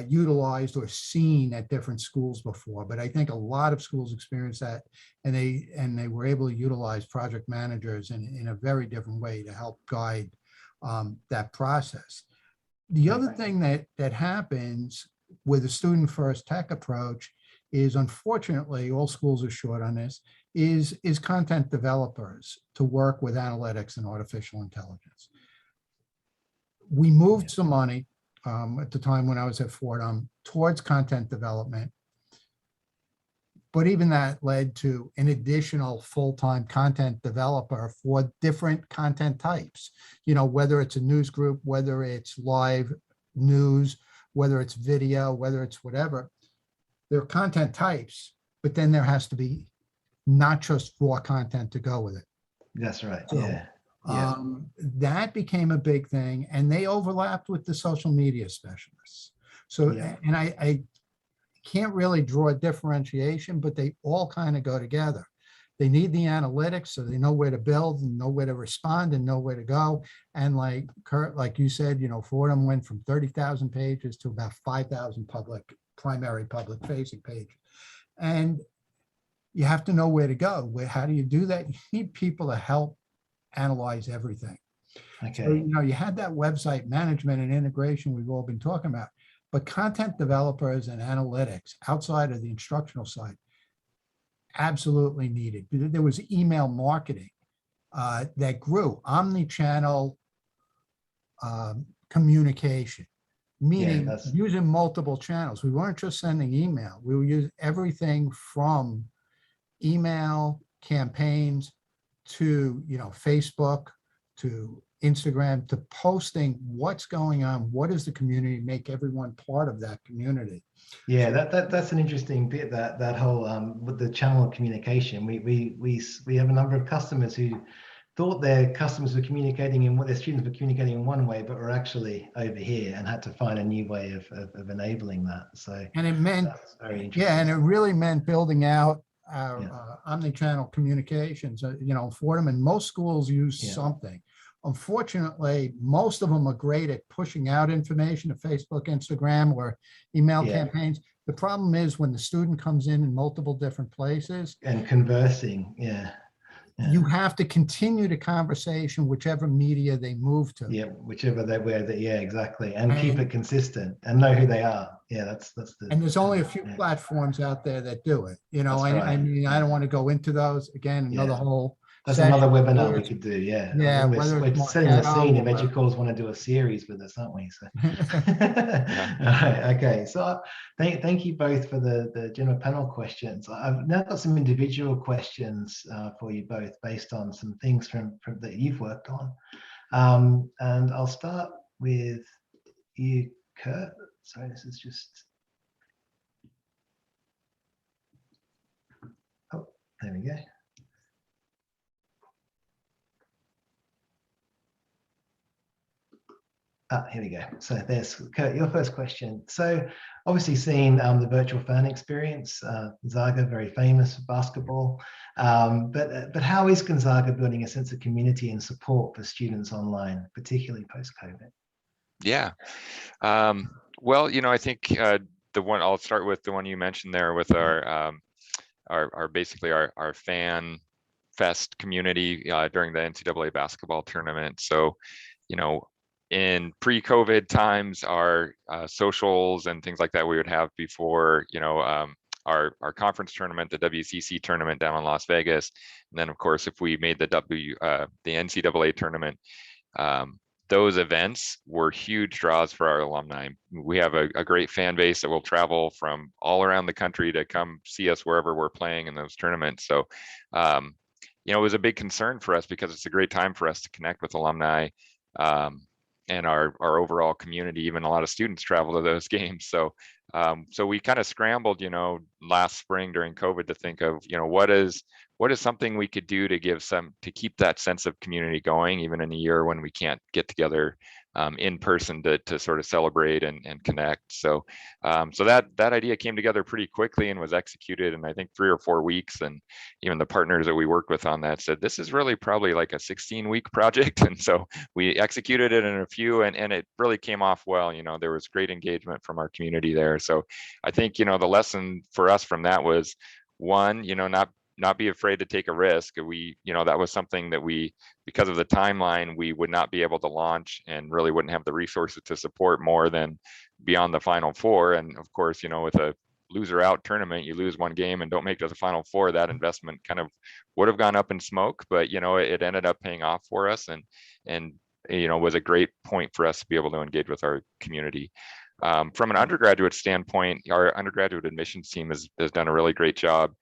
utilized or seen at different schools before. But I think a lot of schools experienced that, and they were able to utilize project managers in a very different way to help guide that process. The other thing that happens with the student first tech approach is, unfortunately, all schools are short on this, is content developers to work with analytics and artificial intelligence. We moved some money at the time when I was at Fordham towards content development, but even that led to an additional full-time content developer for different content types, whether it's a news group, whether it's live news, whether it's video, whether it's whatever. There are content types, but then there has to be not just raw content to go with it. That's right. So, yeah. That became a big thing, and they overlapped with the social media specialists. So, and I can't really draw a differentiation, but they all kind of go together. They need the analytics so they know where to build and know where to respond and know where to go. And like Kurt, like you said, Fordham went from 30,000 pages to about 5,000 primary public facing pages. And you have to know where to go. How do you do that? You need people to help analyze everything. Okay. So, you had that website management and integration we've all been talking about, but content developers and analytics outside of the instructional side, absolutely needed. There was email marketing that grew, omni-channel communication, meaning using multiple channels. We weren't just sending email. We were using everything from email campaigns to Facebook, to Instagram, to posting what's going on, what is the community, make everyone part of that community. Yeah, that's an interesting bit, that whole with the channel of communication. We have a number of customers who thought their customers were communicating in what their students were communicating in one way, but were actually over here, and had to find a new way of enabling that. So, and it meant, very interesting. and it really meant building out our omni-channel communications. Fordham and most schools use something. Unfortunately, most of them are great at pushing out information to Facebook, Instagram, or email campaigns. The problem is when the student comes in multiple different places and conversing, you have to continue the conversation, whichever media they move to. Yeah, whichever they wear. Exactly, and keep it consistent and know who they are. Yeah, that's the. And there's only a few platforms out there that do it. I mean, I don't want to go into those again. Another whole. That's another webinar we could do. Yeah. Yeah. We're setting the scene. If EduCalls want to do a series with us, aren't we? So. All right. Okay. So thank you both for the general panel questions. I've now got some individual questions for you both based on some things from that you've worked on. And I'll start with you, Kurt. Sorry, this is just. Oh, there we go. Here we go. So there's Kurt, your first question. So obviously seeing the virtual fan experience, Gonzaga, very famous for basketball, but how is Gonzaga building a sense of community and support for students online, particularly post-COVID? Yeah, well, I think the one, I'll start with the one you mentioned there with our basically our fan fest community during the NCAA basketball tournament. So, in pre-COVID times, our socials and things like that we would have before, our conference tournament, the WCC tournament down in Las Vegas, and then of course if we made the NCAA tournament, those events were huge draws for our alumni. We have a great fan base that will travel from all around the country to come see us wherever we're playing in those tournaments. So, you know, it was a big concern for us because it's a great time for us to connect with alumni and our overall community. Even a lot of students travel to those games. So, so we kind of scrambled, you know, last spring during COVID to think of, you know, what is something we could do to keep that sense of community going, even in a year when we can't get together in person to sort of celebrate and connect. So, so that idea came together pretty quickly and was executed in, I think, 3 or 4 weeks. And even the partners that we worked with on that said, this is really probably like a 16-week project. And so we executed it in a few, and it really came off well. You know, there was great engagement from our community there. So I think, you know, the lesson for us from that was, one, you know, not be afraid to take a risk. We, you know, that was something that we, because of the timeline, we would not be able to launch and really wouldn't have the resources to support more than beyond the Final Four. And of course, you know, with a loser out tournament, you lose one game and don't make it to the Final Four, that investment kind of would have gone up in smoke, but, you know, it ended up paying off for us, and you know, was a great point for us to be able to engage with our community. From an undergraduate standpoint, our undergraduate admissions team has done a really great job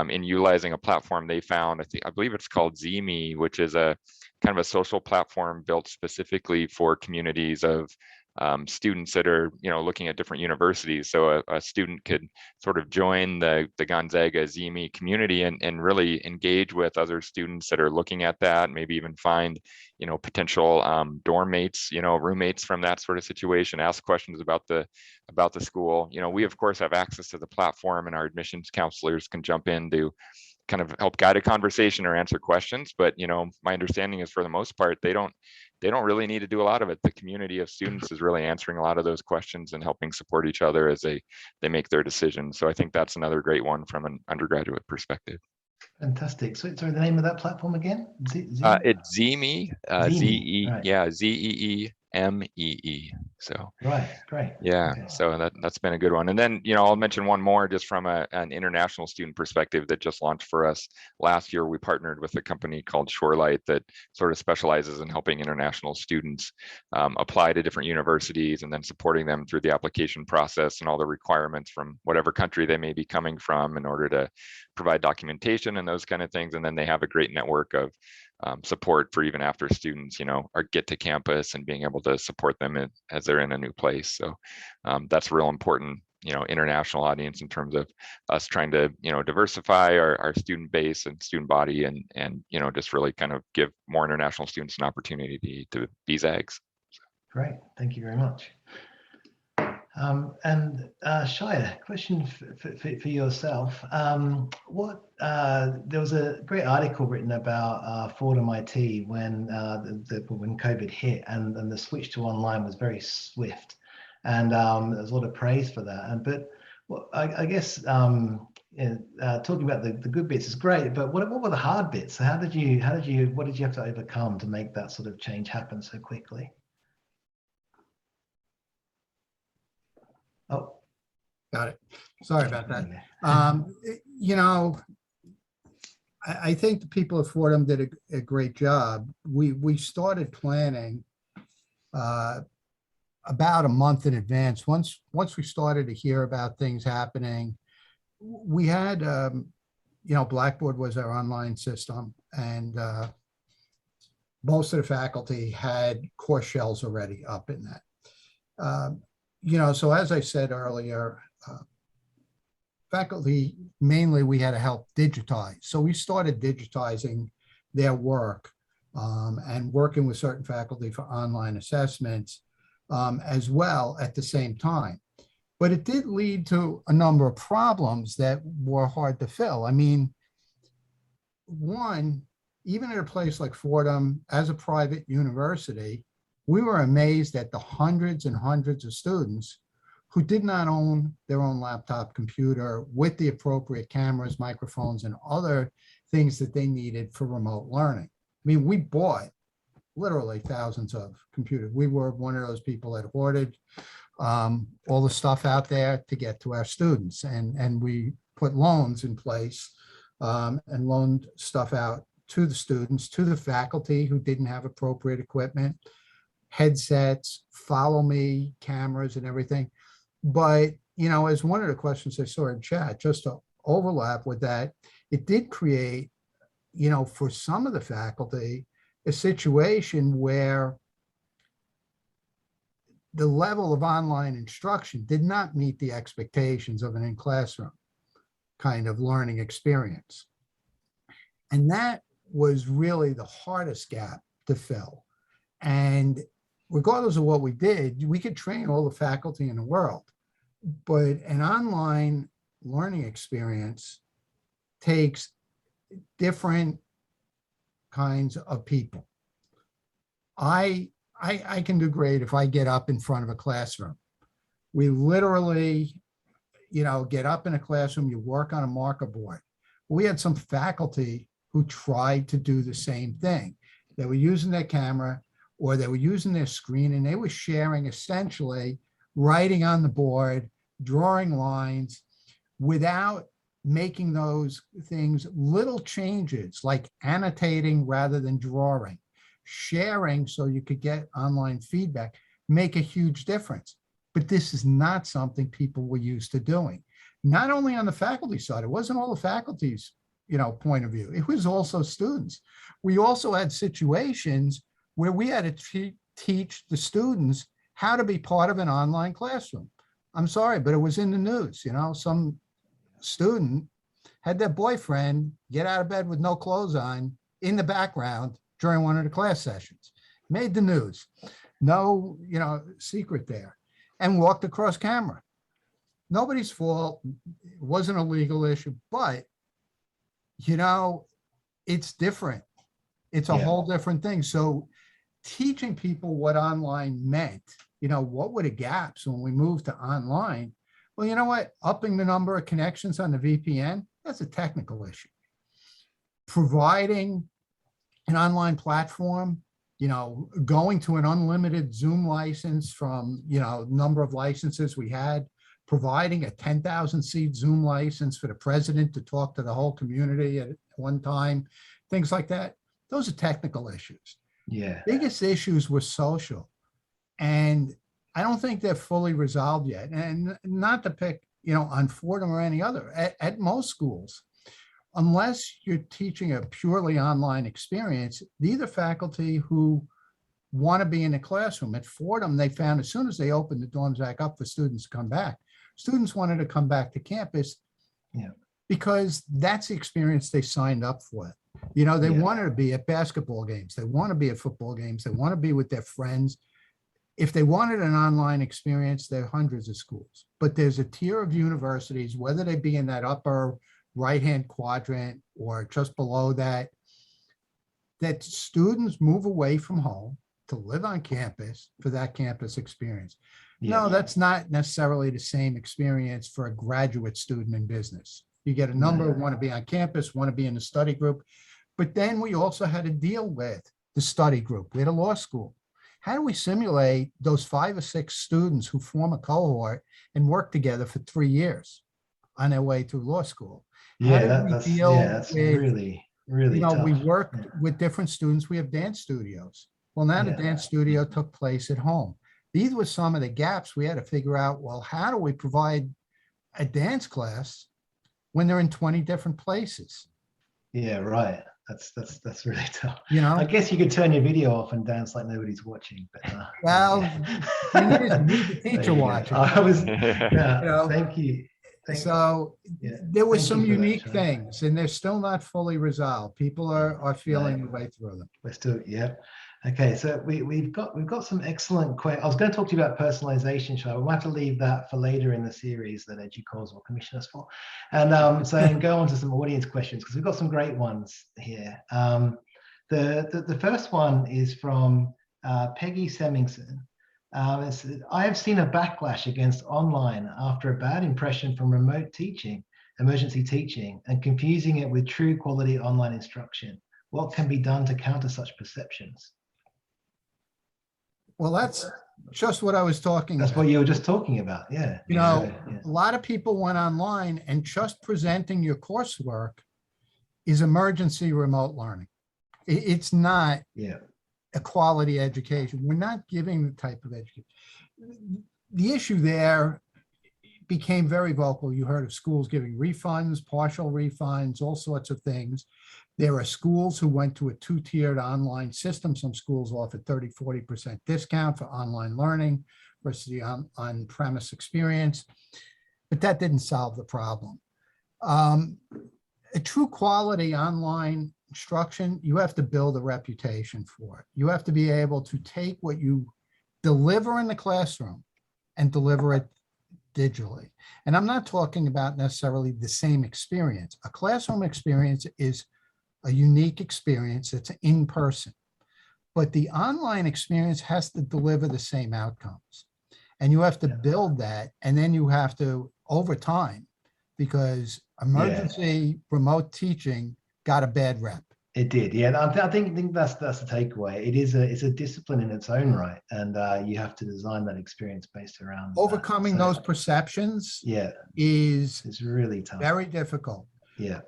in utilizing a platform they found. I believe it's called ZME, which is a kind of a social platform built specifically for communities of students that are, you know, looking at different universities. So a student could sort of join the Gonzaga ZME community and really engage with other students that are looking at that, maybe even find, you know, potential dorm mates, you know, roommates from that sort of situation, ask questions about the school. You know, we of course have access to the platform, and our admissions counselors can jump in to kind of help guide a conversation or answer questions. But, you know, my understanding is for the most part, they don't really need to do a lot of it. The community of students is really answering a lot of those questions and helping support each other as they make their decisions. So I think that's another great one from an undergraduate perspective. Fantastic. So, sorry, the name of that platform again? It's ZME, right. ZEEMEE. So right, great. Yeah, Okay. so that's been a good one. And then, you know, I'll mention one more just from an international student perspective that just launched for us last year. We partnered with a company called Shorelight that sort of specializes in helping international students apply to different universities, and then supporting them through the application process and all the requirements from whatever country they may be coming from in order to provide documentation and those kind of things. And then they have a great network of support for even after students, you know, get to campus, and being able to support them as they're in a new place. So that's real important, you know, international audience in terms of us trying to, you know, diversify our student base and student body, and you know, just really kind of give more international students an opportunity to be Zags. Great, thank you very much. And Shaya, question for yourself. There was a great article written about Fordham IT when COVID hit, and the switch to online was very swift, and there's a lot of praise for that. But I guess talking about the good bits is great, but what were the hard bits? So what did you have to overcome to make that sort of change happen so quickly? Oh, got it. Sorry about that. You know, I think the people at Fordham did a great job. We started planning about a month in advance. Once we started to hear about things happening, we had, you know, Blackboard was our online system, and most of the faculty had course shells already up in that. You know, so as I said earlier, faculty, mainly we had to help digitize. So we started digitizing their work and working with certain faculty for online assessments as well at the same time. But it did lead to a number of problems that were hard to fill. I mean, one, even at a place like Fordham, as a private university, we were amazed at the hundreds and hundreds of students who did not own their own laptop computer with the appropriate cameras, microphones, and other things that they needed for remote learning. I mean, we bought literally thousands of computers. We were one of those people that hoarded all the stuff out there to get to our students. And we put loans in place and loaned stuff out to the students, to the faculty who didn't have appropriate equipment, headsets, follow me, cameras and everything. But, you know, as one of the questions I saw in chat, just to overlap with that, it did create, you know, for some of the faculty, a situation where the level of online instruction did not meet the expectations of an in-classroom kind of learning experience. And that was really the hardest gap to fill. And regardless of what we did, we could train all the faculty in the world, but an online learning experience takes different kinds of people. I can do great if I get up in front of a classroom. We literally, you know, get up in a classroom, you work on a marker board. We had some faculty who tried to do the same thing. They were using their camera or they were using their screen and they were sharing essentially writing on the board, drawing lines without making those things little changes like annotating rather than drawing, sharing so you could get online feedback, make a huge difference. But this is not something people were used to doing. Not only on the faculty side, it wasn't all the faculty's, you know, point of view, it was also students. We also had situations where we had to teach the students how to be part of an online classroom. I'm sorry, but it was in the news, you know, some student had their boyfriend get out of bed with no clothes on in the background during one of the class sessions. Made the news. No, you know, secret there. And walked across camera. Nobody's fault. It wasn't a legal issue, but, you know, it's different. It's a whole different thing. So teaching people what online meant, you know, what were the gaps when we moved to online? Well, you know what? Upping the number of connections on the VPN, that's a technical issue. Providing an online platform, you know, going to an unlimited Zoom license from, you know, number of licenses we had, providing a 10,000 seat Zoom license for the president to talk to the whole community at one time, things like that. Those are technical issues. Yeah. Biggest issues were social. And I don't think they're fully resolved yet. And not to pick, you know, on Fordham or any other, at most schools, unless you're teaching a purely online experience, these are faculty who want to be in a classroom. At Fordham, they found as soon as they opened the dorms back up for students to come back, students wanted to come back to campus because that's the experience they signed up for. You know, they wanted to be at basketball games. They want to be at football games. They want to be with their friends. If they wanted an online experience, there are hundreds of schools, but there's a tier of universities, whether they be in that upper right-hand quadrant or just below that, that students move away from home to live on campus for that campus experience. No, that's not necessarily the same experience for a graduate student in business. You get a number who want to be on campus, want to be in the study group, but then we also had to deal with the study group. We had a law school. How do we simulate those 5 or 6 students who form a cohort and work together for 3 years on their way to law school? That's really, really you know, tough. we work with different students. We have dance studios. Well, now the dance studio took place at home. These were some of the gaps we had to figure out. Well, how do we provide a dance class when they're in 20 different places? Yeah, right. That's really tough. You know, I guess you could turn your video off and dance like nobody's watching. But well, thing is, you need the teacher watching. I was, you know, thank you. So there were some unique things, and they're still not fully resolved. People are feeling their way through them. We're still, Okay, so we've got some excellent questions. I was going to talk to you about personalization, Shaya. We'll have to leave that for later in the series that EDUCAUSE will commission us for. And so and go on to some audience questions because we've got some great ones here. The first one is from Peggy Semingson. I have seen a backlash against online after a bad impression from remote teaching, emergency teaching, and confusing it with true quality online instruction. What can be done to counter such perceptions? Well, just what I was talking That's about. what you were just talking about. Yeah. You know, Yeah. a lot of people went online, and just presenting your coursework is emergency remote learning. It's not Yeah. a quality education. We're not giving the type of education. The issue there became very vocal. You heard of schools giving refunds, partial refunds, all sorts of things. There are schools who went to a two-tiered online system. Some schools offered 30–40% discount for online learning versus the on-premise experience, but that didn't solve the problem. A true quality online instruction, you have to build a reputation for it. You have to be able to take what you deliver in the classroom and deliver it digitally. And I'm not talking about necessarily the same experience. A classroom experience is a unique experience that's in person, but the online experience has to deliver the same outcomes. And you have to build that, and then you have to, over time, because emergency remote teaching got a bad rep. It did, yeah. I think that's the takeaway. It's a discipline in its own right, and you have to design that experience based around Overcoming those perceptions. Yeah, is it's really tough. Very difficult. Yeah,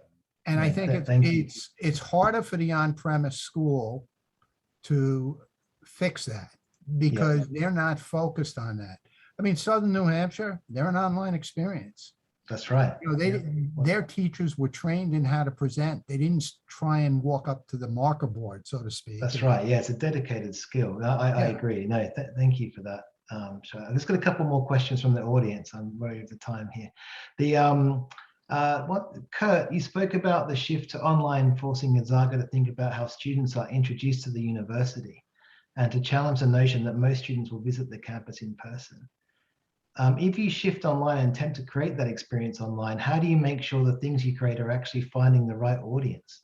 and I think it's harder for the on-premise school to fix that because they're not focused on that. I mean, Southern New Hampshire, they're an online experience. That's right. You know, their teachers were trained in how to present. They didn't try and walk up to the marker board, so to speak. That's right. Yeah, it's a dedicated skill. I agree. No, thank you for that. Shaya. I've just got a couple more questions from the audience. I'm worried of the time here. Kurt, you spoke about the shift to online, forcing Gonzaga to think about how students are introduced to the university and to challenge the notion that most students will visit the campus in person. If you shift online and attempt to create that experience online, how do you make sure the things you create are actually finding the right audience?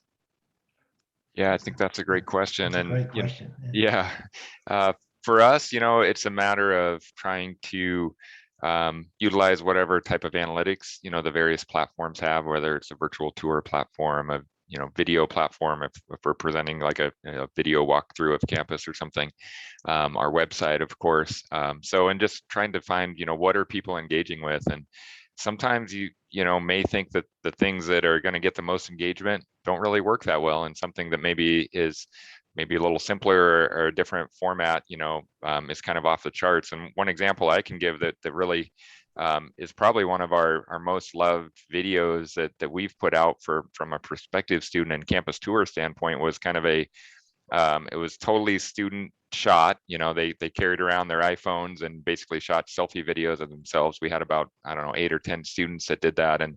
Yeah, I think that's a great question. That's a great question. For us, you know, it's a matter of trying to utilize whatever type of analytics, you know, the various platforms have, whether it's a virtual tour platform, a video platform, if we're presenting like a video walkthrough of campus or something, our website, of course. And just trying to find, you know, what are people engaging with? And sometimes you may think that the things that are going to get the most engagement don't really work that well, and something that maybe is a little simpler or a different format, is kind of off the charts. And one example I can give that really is probably one of our most loved videos that we've put out from a prospective student and campus tour standpoint was kind of it was totally student shot. They carried around their iPhones and basically shot selfie videos of themselves. We had about, 8 or 10 students that did that, and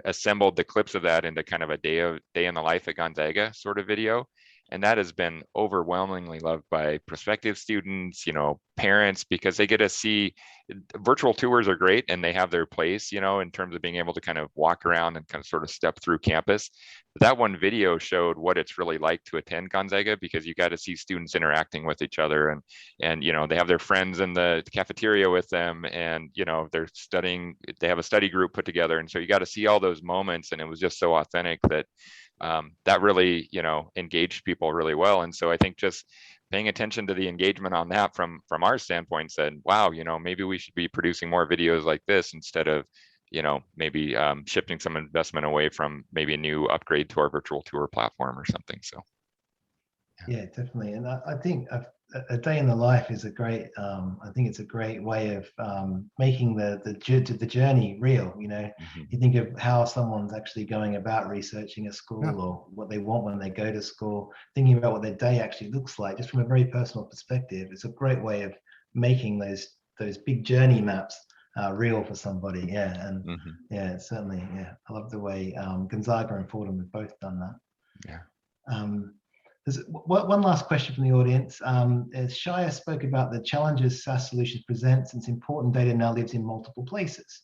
assembled the clips of that into kind of a day in the life at Gonzaga sort of video. And that has been overwhelmingly loved by prospective students, parents, because they get to see. Virtual tours are great and they have their place, in terms of being able to kind of walk around and kind of sort of step through campus. But that one video showed what it's really like to attend Gonzaga, because you got to see students interacting with each other, and they have their friends in the cafeteria with them, and they're studying, they have a study group put together, and so you got to see all those moments, and it was just so authentic that that really engaged people really well. And so I think just paying attention to the engagement on that from our standpoint said, wow, maybe we should be producing more videos like this instead of maybe shifting some investment away from maybe a new upgrade to our virtual tour platform or something. So yeah, definitely. And I think a day in the life is a great, I think it's a great way of making the journey real. You think of how someone's actually going about researching a school, or what they want when they go to school, thinking about what their day actually looks like, just from a very personal perspective. It's a great way of making those big journey maps real for somebody. Yeah, and certainly, I love the way Gonzaga and Fordham have both done that. Yeah. There's one last question from the audience. As Shaya spoke about the challenges SaaS solutions present, since important data now lives in multiple places.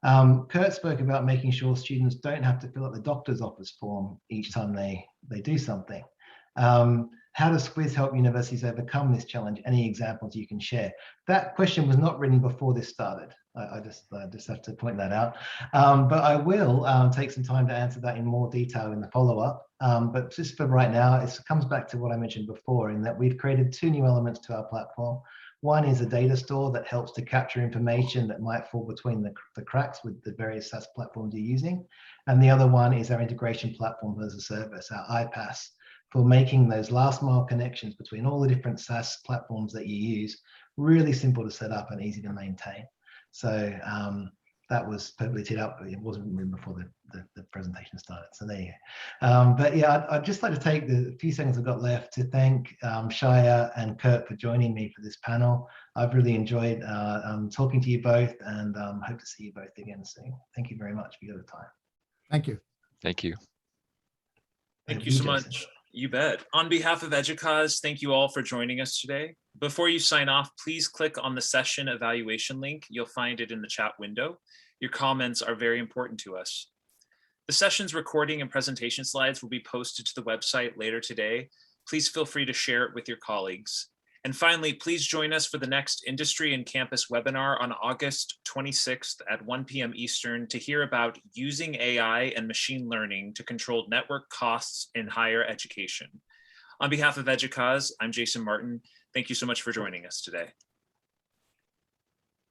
Kurt spoke about making sure students don't have to fill out the doctor's office form each time they do something. How does Squiz help universities overcome this challenge? Any examples you can share? That question was not written before this started. I just have to point that out. But I will take some time to answer that in more detail in the follow-up. But just for right now, it comes back to what I mentioned before, in that we've created 2 new elements to our platform. One is a data store that helps to capture information that might fall between the cracks with the various SaaS platforms you're using. And the other one is our integration platform as a service, our iPaaS, for making those last mile connections between all the different SaaS platforms that you use really simple to set up and easy to maintain. So that was totally teed up. It wasn't written before the presentation started. So there you go. But yeah, I'd just like to take the few seconds I've got left to thank Shaya and Kurt for joining me for this panel. I've really enjoyed talking to you both, and hope to see you both again soon. Thank you very much for your time. Thank you. Thank you. Thank you so much. You bet. On behalf of EDUCAUSE, thank you all for joining us today. Before you sign off, please click on the session evaluation link. You'll find it in the chat window. Your comments are very important to us. The session's recording and presentation slides will be posted to the website later today. Please feel free to share it with your colleagues. And finally, please join us for the next Industry and Campus webinar on August 26th at 1 p.m. Eastern to hear about using AI and machine learning to control network costs in higher education. On behalf of EDUCAUSE, I'm Jason Martin. Thank you so much for joining us today.